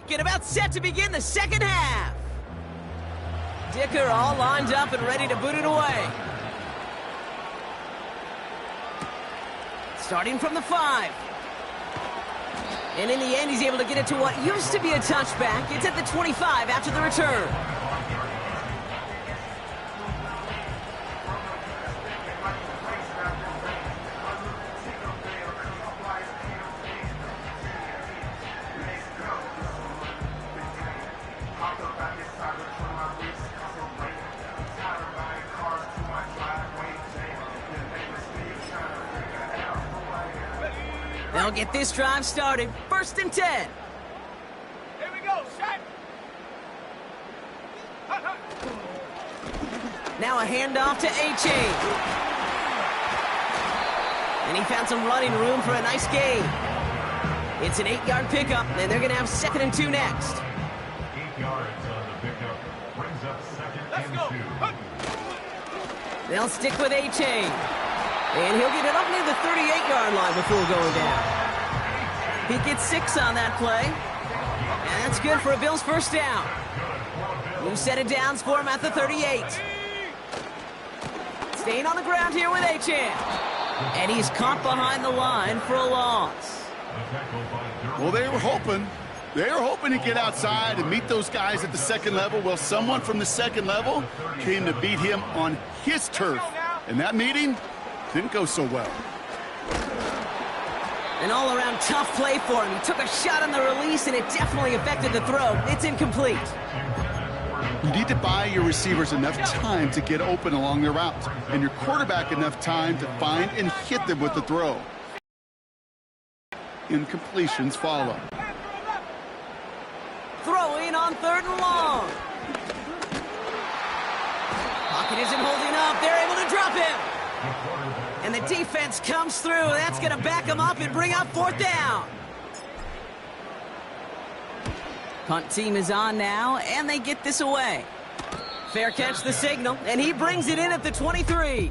back and about set to begin the second half. Dicker all lined up and ready to boot it away. Starting from the 5. And in the end, he's able to get it to what used to be a touchback. It's at the 25 after the return. They'll get this drive started. 1st and 10. Here we go, set. Now a handoff to A-Chain. And he found some running room for a nice gain. It's an 8-yard pickup, and they're going to have 2nd and 2 next. 8 yards on the pickup. Brings up 2nd and 2. They'll stick with A-Chain. And he'll get it up near the 38-yard line before going down. He gets 6 on that play. And that's good for a Bills first down. New set of downs for him at the 38. Staying on the ground here with A-Chain. And he's caught behind the line for a loss. Well, they were hoping. They were hoping to get outside and meet those guys at the second level. Well, someone from the second level came to beat him on his turf. And that meeting didn't go so well. An all-around tough play for him. He took a shot on the release, and it definitely affected the throw. It's incomplete. You need to buy your receivers enough time to get open along their route, and your quarterback enough time to find and hit them with the throw. Incompletions follow. Throwing on 3rd and long. Pocket isn't holding up. They're able to drop him. And the defense comes through. That's going to back him up and bring up 4th down. Punt team is on now, and they get this away. Fair catch the signal, and he brings it in at the 23.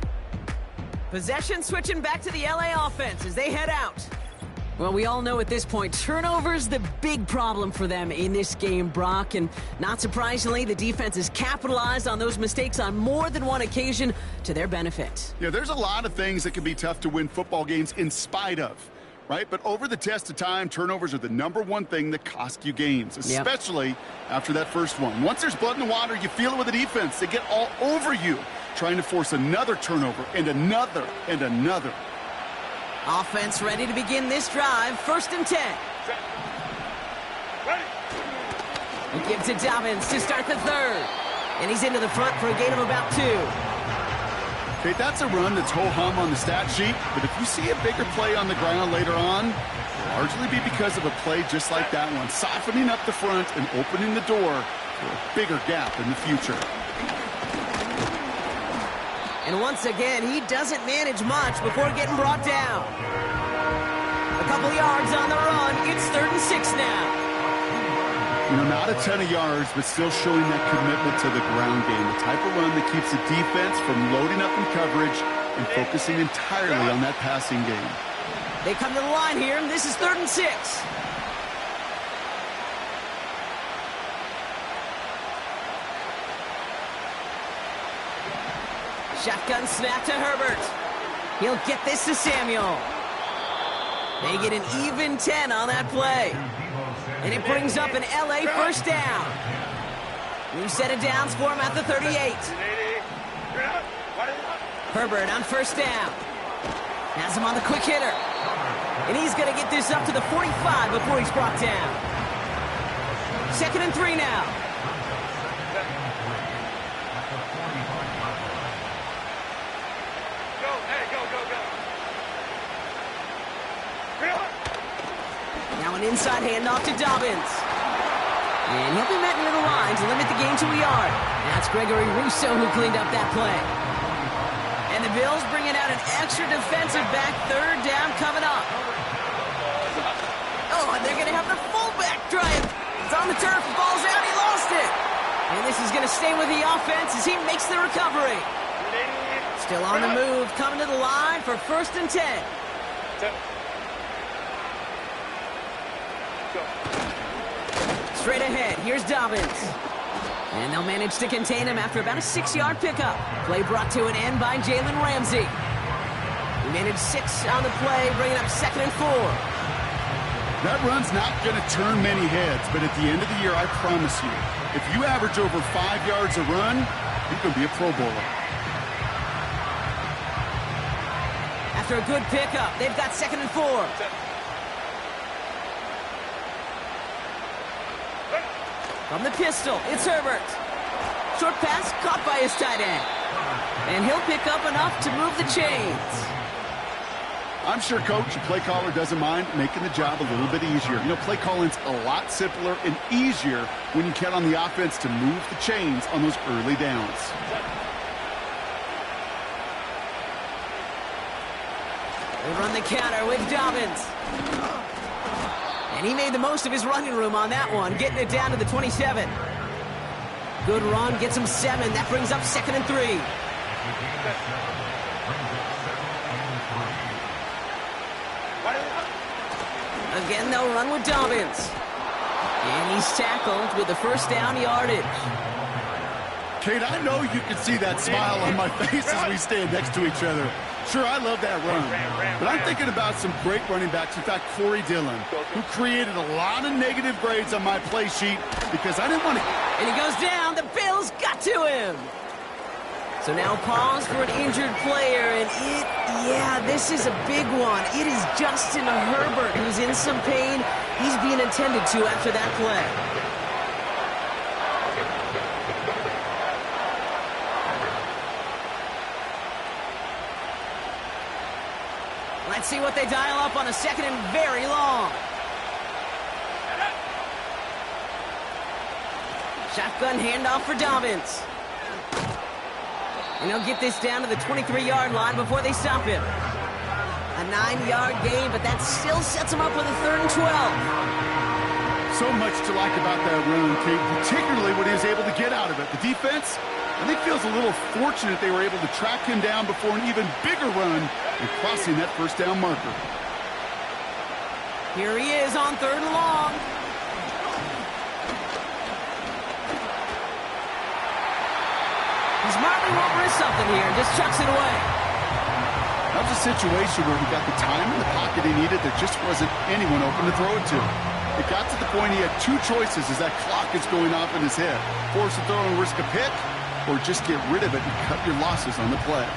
Possession switching back to the LA offense as they head out. Well, we all know at this point, turnovers the big problem for them in this game, Brock. And not surprisingly, the defense has capitalized on those mistakes on more than one occasion to their benefit. Yeah, there's a lot of things that can be tough to win football games in spite of, right? But over the test of time, turnovers are the #1 thing that cost you games, especially after that first one. Once there's blood in the water, you feel it with the defense. They get all over you, trying to force another turnover and another and another. Offense ready to begin this drive. 1st and 10. Ready. He gives it Dobbins to start the 3rd. And he's into the front for a gain of about 2. Okay, that's a run that's ho-hum on the stat sheet, but if you see a bigger play on the ground later on, it'll largely be because of a play just like that one, softening up the front and opening the door for a bigger gap in the future. And once again, he doesn't manage much before getting brought down. A couple yards on the run. It's 3rd and 6 now. You know, not a ton of yards, but still showing that commitment to the ground game. The type of run that keeps the defense from loading up in coverage and focusing entirely on that passing game. They come to the line here, and this is 3rd and 6. Shotgun snap to Herbert. He'll get this to Samuel. They get an even 10 on that play. And it brings up an LA first down. New set of downs for him at the 38. Herbert on 1st down. Has him on the quick hitter. And he's going to get this up to the 45 before he's brought down. 2nd and 3 now. Now an inside handoff to Dobbins. And he'll be met near the line to limit the gain to a yard. That's Gregory Rousseau who cleaned up that play. And the Bills bringing out an extra defensive back. 3rd down coming up. Oh, and they're going to have the fullback drive. It's on the turf, ball's out, he lost it. And this is going to stay with the offense as he makes the recovery. Still on the move, coming to the line for 1st and 10. straight ahead. Here's Dobbins. And they'll manage to contain him after about a 6-yard pickup. Play brought to an end by Jalen Ramsey. He managed 6 on the play, bringing up 2nd and 4. That run's not going to turn many heads, but at the end of the year, I promise you, if you average over 5 yards a run, you can be a Pro Bowler. After a good pickup, they've got 2nd and 4. From the pistol, it's Herbert. Short pass caught by his tight end. And he'll pick up enough to move the chains. I'm sure Coach, the play caller, doesn't mind making the job a little bit easier. You know, play calling's a lot simpler and easier when you count on the offense to move the chains on those early downs. They run the counter with Dobbins. And he made the most of his running room on that one, getting it down to the 27. Good run, gets him 7. That brings up 2nd and 3. Again, they'll run with Dobbins. And he's tackled with the first down yardage. Kate, I know you can see that smile on my face as we stand next to each other. Sure, I love that run, but I'm thinking about some great running backs. In fact, Corey Dillon, who created a lot of negative grades on my play sheet because I didn't want to... And he goes down. The Bills got to him. So now pause for an injured player, and this is a big one. It is Justin Herbert who's in some pain. He's being attended to after that play. Let's see what they dial up on a 2nd and very long. Shotgun handoff for Dobbins. And he'll get this down to the 23-yard line before they stop him. A 9-yard gain, but that still sets him up with a 3rd and 12. So much to like about that run, Kate, particularly what he was able to get out of it. The defense, I think, feels a little fortunate they were able to track him down before an even bigger run and crossing that first down marker. Here he is on 3rd and long. He smartly won't risk something here, just chucks it away. That was a situation where he got the time in the pocket he needed. There just wasn't anyone open to throw it to. It got to the point he had 2 choices as that clock is going off in his head. Force a throw and risk a pick, or just get rid of it and cut your losses on the play.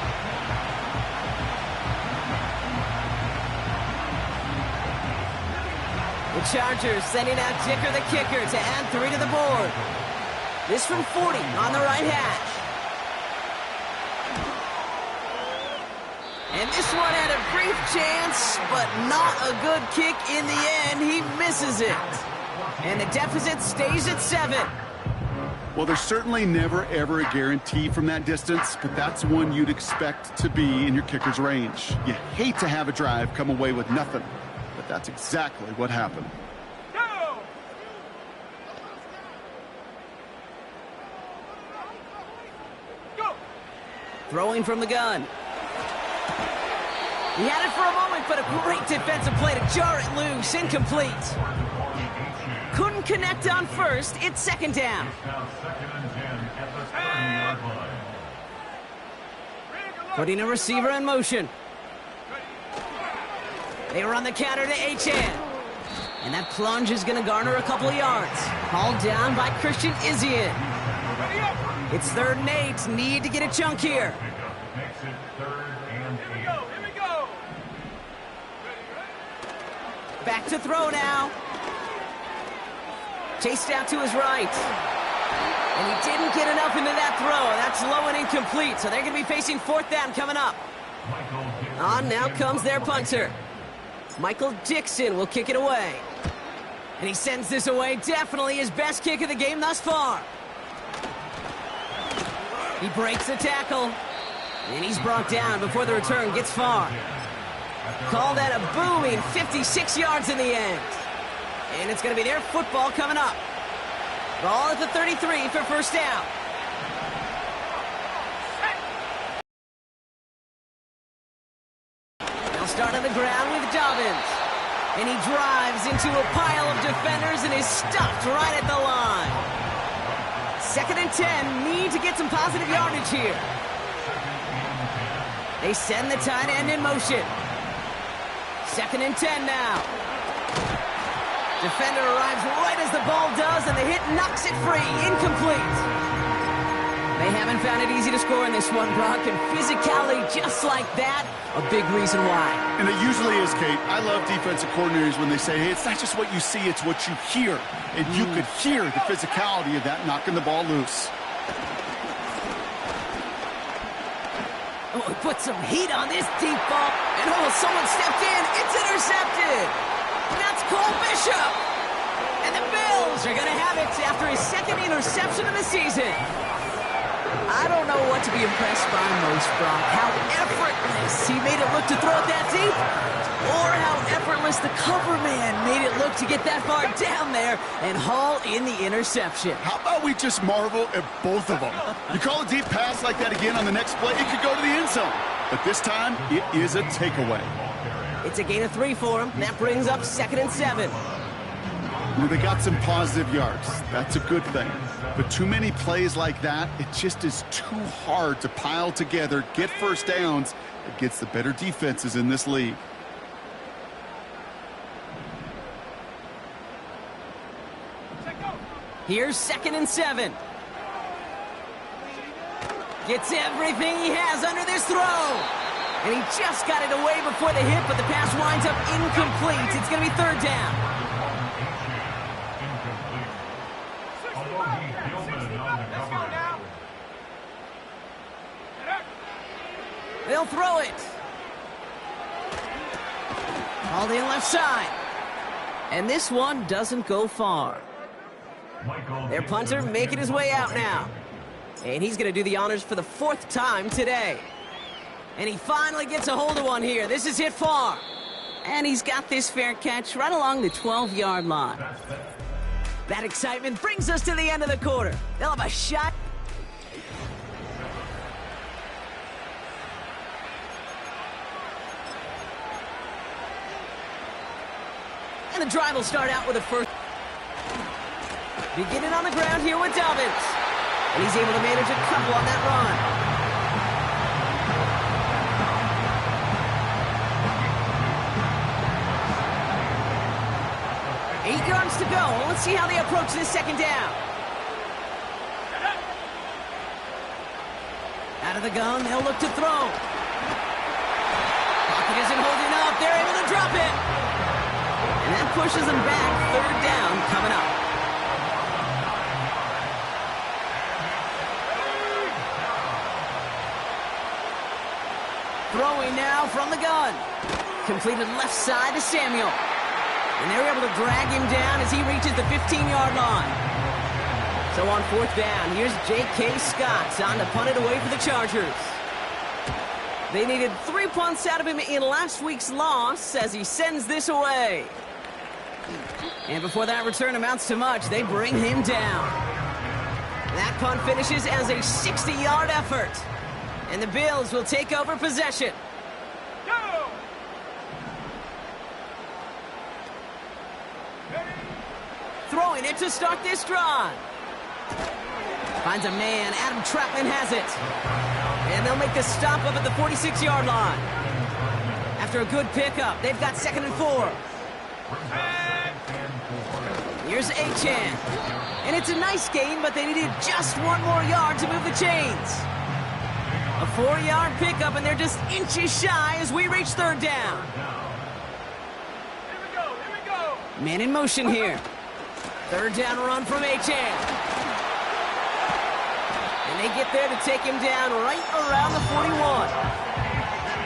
The Chargers sending out Dicker the kicker to add 3 to the board. This from 40 on the right hash. And this one had a brief chance, but not a good kick in the end. He misses it. And the deficit stays at 7. Well, there's certainly never, ever a guarantee from that distance, but that's one you'd expect to be in your kicker's range. You hate to have a drive come away with nothing, but that's exactly what happened. Go. Throwing from the gun. He had it for a moment, but a great defensive play to jar it loose. Incomplete. Couldn't connect on first. It's 2nd down. Now 2nd and 10 at the 30-yard line. Putting a receiver in motion. They run the counter to Achane. And that plunge is going to garner a couple of yards. Hauled down by Christian Izien. It's 3rd and 8. Need to get a chunk here. Makes it 3rd and 8. Here we go. Back to throw now. Chased out to his right. And he didn't get enough into that throw. That's low and incomplete. So they're going to be facing 4th down coming up. On now comes their punter. Michael Dixon will kick it away. And he sends this away. Definitely his best kick of the game thus far. He breaks the tackle. And he's brought down before the return gets far. Call that a booming 56 yards in the end. And it's going to be their football coming up. Ball at the 33 for first down. They'll start on the ground with Dobbins. And he drives into a pile of defenders and is stopped right at the line. 2nd and 10, need to get some positive yardage here. They send the tight end in motion. 2nd and 10 now. Defender arrives right as the ball does, and the hit knocks it free. Incomplete. They haven't found it easy to score in this one, Brock, and physicality just like that, a big reason why. And it usually is, Kate. I love defensive coordinators when they say, hey, it's not just what you see, it's what you hear. And you could hear the physicality of that knocking the ball loose. Oh, he put some heat on this deep ball. And oh, someone stepped in. It's intercepted. And that's Cole Bishop. And the Bills are going to have it after his 2nd interception of the season. I don't know what to be impressed by most, Brock. How effortless he made it look to throw it that deep, or how effortless the cover man made it look to get that far down there and haul in the interception. How about we just marvel at both of them? You call a deep pass like that again on the next play, it could go to the end zone. But this time, it is a takeaway. It's a gain of 3 for him. That brings up 2nd and 7. Well, they got some positive yards. That's a good thing. But too many plays like that, it just is too hard to pile together, get first downs against the better defenses in this league. Here's 2nd and 7. Gets everything he has under this throw. And he just got it away before the hit, but the pass winds up incomplete. It's going to be 3rd down. They'll throw it. Called in left side. And this one doesn't go far. Their punter making his way out now. And he's going to do the honors for the 4th time today. And he finally gets a hold of one here. This is hit far. And he's got this fair catch right along the 12-yard line. That excitement brings us to the end of the quarter. They'll have a shot. And the drive will start out with a first. Beginning on the ground here with Dobbins. And he's able to manage a couple on that run. Eight yards to go. Let's see how they approach this 2nd down. Out of the gun, they'll look to throw. Pocket isn't holding up. They're able to drop it. And that pushes them back. 3rd down coming up. Throwing now from the gun. Completed left side to Samuel. And they're able to drag him down as he reaches the 15-yard line. So on 4th down, here's J.K. Scott on to punt it away for the Chargers. They needed 3 punts out of him in last week's loss as he sends this away. And before that return amounts to much, they bring him down. That punt finishes as a 60-yard effort. And the Bills will take over possession. Go! Throwing it to start this drive. Finds a man. Adam Trautman has it. And they'll make the stop up at the 46-yard line. After a good pickup, they've got 2nd and 4. Here's Achane. And it's a nice gain, but they needed just 1 more yard to move the chains. A 4-yard pickup, and they're just inches shy as we reach 3rd down. Here we go. Man in motion here. 3rd down run from Achane. And they get there to take him down right around the 41.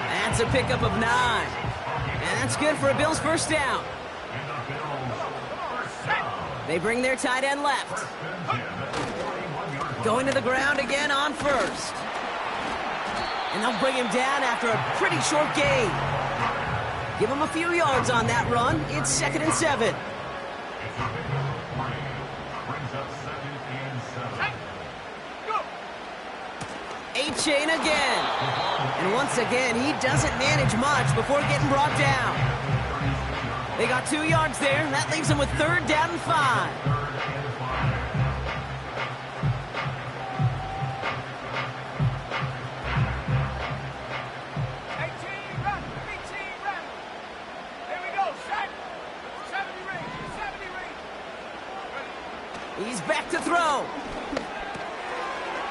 That's a pickup of 9. And that's good for a Bills 1st down. They bring their tight end left. Going to the ground again on 1st. And they'll bring him down after a pretty short gain. Give him a few yards on that run. It's 2nd and 7. Achane again. And once again, he doesn't manage much before getting brought down. They got 2 yards there. That leaves them with 3rd down and 5. He's back to throw.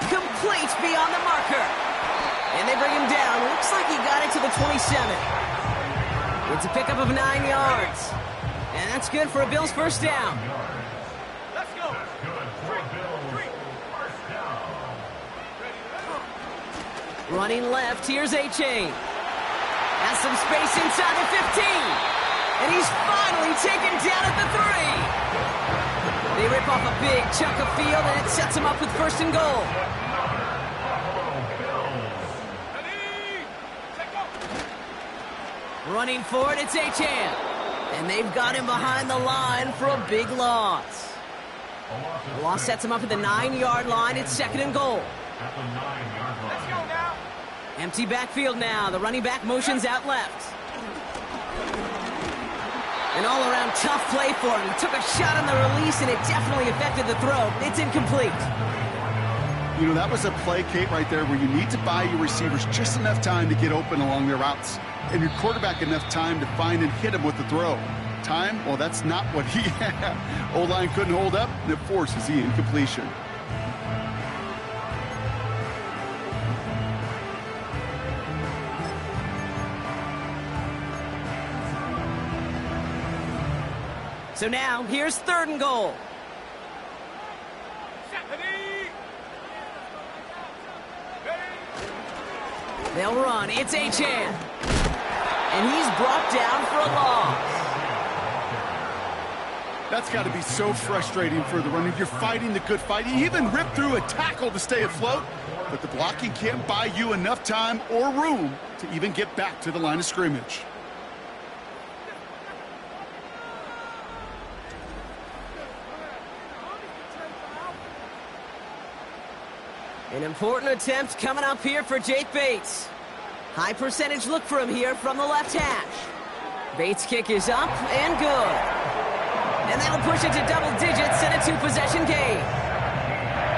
Complete beyond the marker. And they bring him down. Looks like he got it to the 27. It's a pickup of 9 yards. And that's good for a Bills first down. Let's go. Running left, here's A-Chain. Has some space inside the 15. And he's finally taken down at the 3. They rip off a big chunk of field, and it sets him up with 1st and goal. Running for it, it's A-Chan. And they've got him behind the line for a big loss. The loss sets him up at the 9-yard line. It's 2nd and goal. Let's go now. Empty backfield now. The running back motions out left. An all-around tough play for him. He took a shot on the release, and it definitely affected the throw. It's incomplete. You know, that was a play, Kate, right there where you need to buy your receivers just enough time to get open along their routes, and your quarterback enough time to find and hit him with the throw. Time? Well, that's not what he had. O-line couldn't hold up, and it forces the incompletion. So now, here's 3rd and goal. They'll run. It's A-Chan. And he's brought down for a loss. That's got to be so frustrating for the runner. You're fighting the good fight. You even rip through a tackle to stay afloat, but the blocking can't buy you enough time or room to even get back to the line of scrimmage. An important attempt coming up here for Jake Bates. High percentage look for him here from the left hash. Bates' kick is up and good. And that'll push it to double digits and a 2-possession game.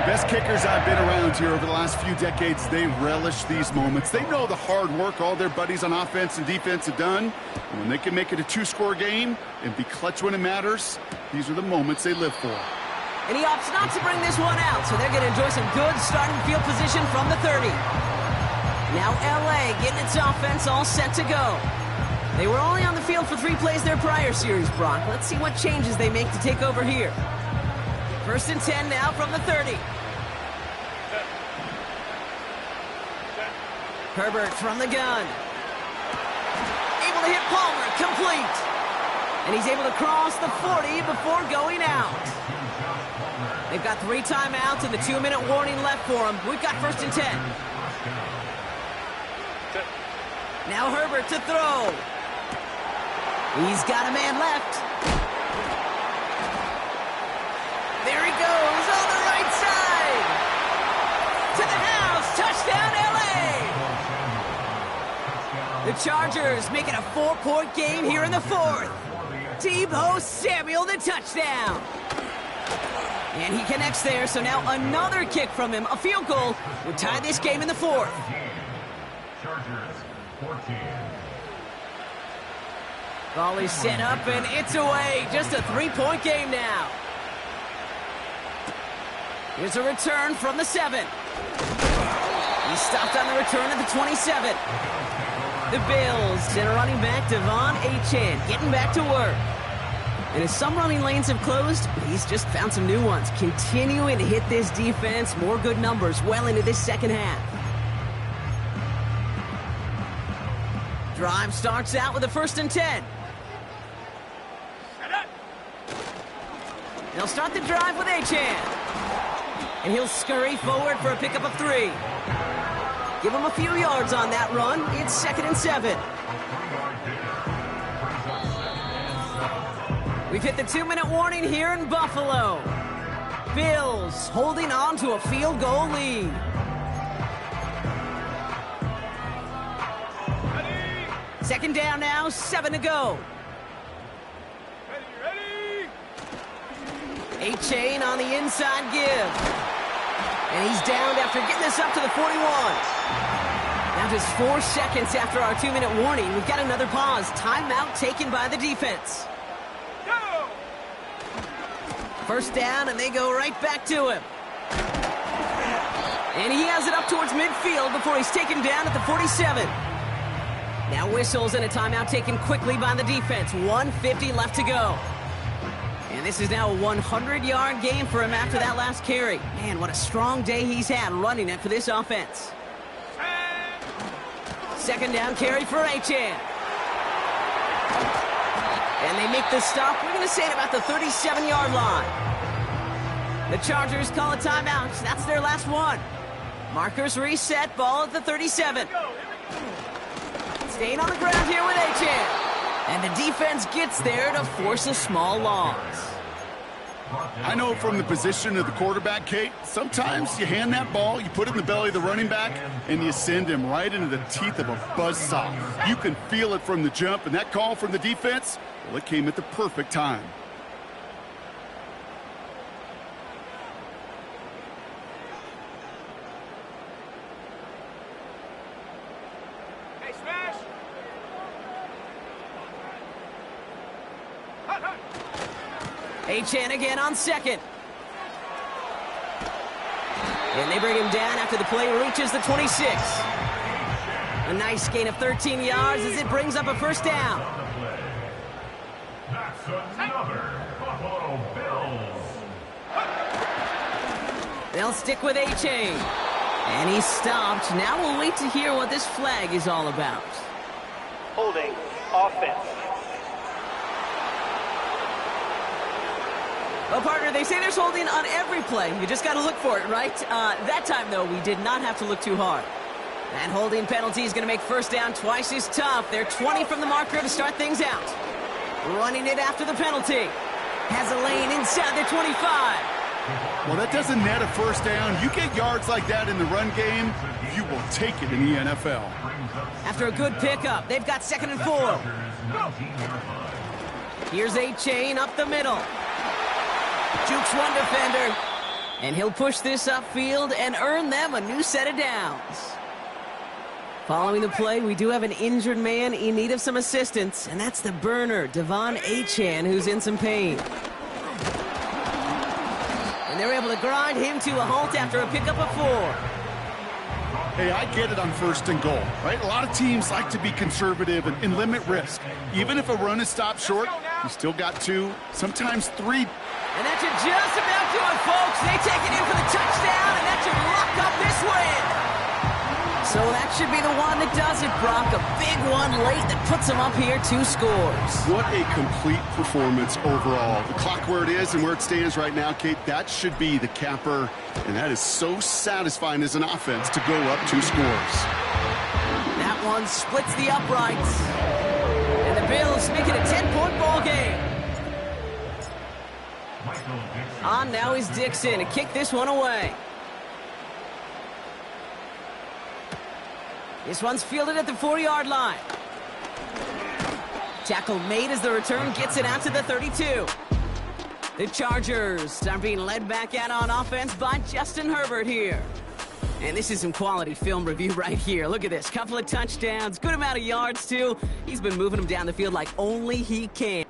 Best kickers I've been around here over the last few decades, they relish these moments. They know the hard work all their buddies on offense and defense have done. And when they can make it a 2-score game and be clutch when it matters, these are the moments they live for. And he opts not to bring this one out, so they're going to enjoy some good starting field position from the 30. Now LA getting its offense all set to go. They were only on the field for 3 plays their prior series, Brock. Let's see what changes they make to take over here. 1st and 10 now from the 30. Herbert from the gun. Able to hit Palmer, complete. And he's able to cross the 40 before going out. They've got 3 timeouts and the 2-minute warning left for them. We've got 1st and 10. Now Herbert to throw. He's got a man left. There he goes on the right side. To the house. Touchdown, LA. The Chargers make it a 4-point game here in the 4th. Deebo Samuel, the touchdown. And he connects there, so now another kick from him. A field goal would tie this game in the 4th. Chargers, 14. Volley set up, and it's away. Just a 3-point game now. Here's a return from the 7. He stopped on the return at the 27. The Bills and running back Devon A-Chan getting back to work. And as some running lanes have closed, he's just found some new ones. Continuing to hit this defense, more good numbers well into this 2nd half. Drive starts out with a 1st and 10. They'll start the drive with A-Chan. And he'll scurry forward for a pickup of 3. Give him a few yards on that run. It's 2nd and 7. We've hit the 2-minute warning here in Buffalo. Bills holding on to a field goal lead. Second down now, 7 to go. A-Chain on the inside give. And he's downed after getting this up to the 41. Now just 4 seconds after our 2-minute warning, we've got another pause. Timeout taken by the defense. Go! First down, and they go right back to him. And he has it up towards midfield before he's taken down at the 47. Now whistles and a timeout taken quickly by the defense. 1:50 left to go. And this is now a 100-yard game for him after that last carry. Man, what a strong day he's had running it for this offense. Second down carry for A-Chan. And they make the stop, we're going to say, at about the 37-yard line. The Chargers call a timeout. That's their last one. Markers reset, ball at the 37. Staying on the ground here with A-Chan. And the defense gets there to force a small loss. I know from the position of the quarterback, Kate, sometimes you hand that ball, you put it in the belly of the running back, and you send him right into the teeth of a buzzsaw. You can feel it from the jump, and that call from the defense, well, it came at the perfect time. Hey, smash! A-Chan again on second. And they bring him down after the play reaches the 26. A nice gain of 13 yards as it brings up a first down. That's another Buffalo Bills. They'll stick with A-Chain. And he's stopped. Now we'll wait to hear what this flag is all about. Holding offense. Well, partner, they say there's holding on every play. You just got to look for it, right? That time, though, we did not have to look too hard. That holding penalty is going to make first down twice as tough. They're 20 from the marker to start things out. Running it after the penalty. Has a lane inside the 25. Well, that doesn't net a first down. You get yards like that in the run game, you will take it in the NFL. After a good pickup, they've got 2nd and 4. Here's A-Chain up the middle. Jukes one defender. And he'll push this upfield and earn them a new set of downs. Following the play, we do have an injured man in need of some assistance, and that's the burner, Devon A-Chan, who's in some pain. And they're able to grind him to a halt after a pickup of 4. Hey, I get it on 1st and goal, right? A lot of teams like to be conservative and limit risk. Even if a run is stopped short, you still got 2, sometimes 3. And that should just about do it, folks. They take it in for the touchdown, and that should lock up this win. So that should be the one that does it, Brock. A big one late that puts them up here 2 scores. What a complete performance overall. The clock where it is and where it stands right now, Kate, that should be the capper. And that is so satisfying as an offense to go up 2 scores. That one splits the uprights. And the Bills make it a 10-point ball game. On now is Dixon to kick this one away. This one's fielded at the 4-yard line. Tackle made as the return gets it out to the 32. The Chargers are being led back out on offense by Justin Herbert here. And this is some quality film review right here. Look at this. Couple of touchdowns, good amount of yards too. He's been moving them down the field like only he can.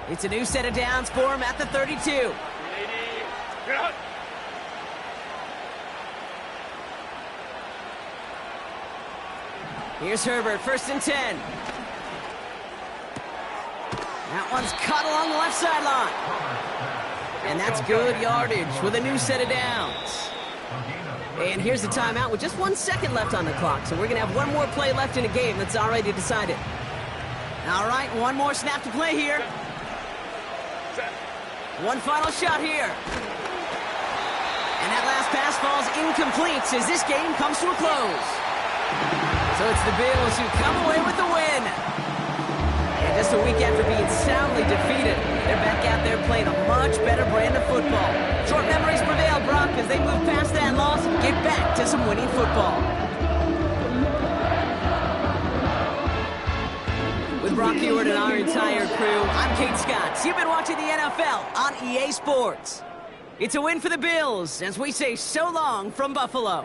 It's a new set of downs for him at the 32. Here's Herbert, 1st and 10. That one's cut along the left sideline. And that's good yardage with a new set of downs. And here's the timeout with just 1 second left on the clock. So we're going to have one more play left in a game that's already decided. All right, one more snap to play here. One final shot here. And that last pass falls incomplete as this game comes to a close. So it's the Bills who come away with the win. And to just a week after being soundly defeated. They're back out there playing a much better brand of football. Short memories prevail, Brock, as they move past that loss and get back to some winning football. With Brock Huard and our entire crew, I'm Kate Scott. You've been watching the NFL on EA Sports. It's a win for the Bills as we say so long from Buffalo.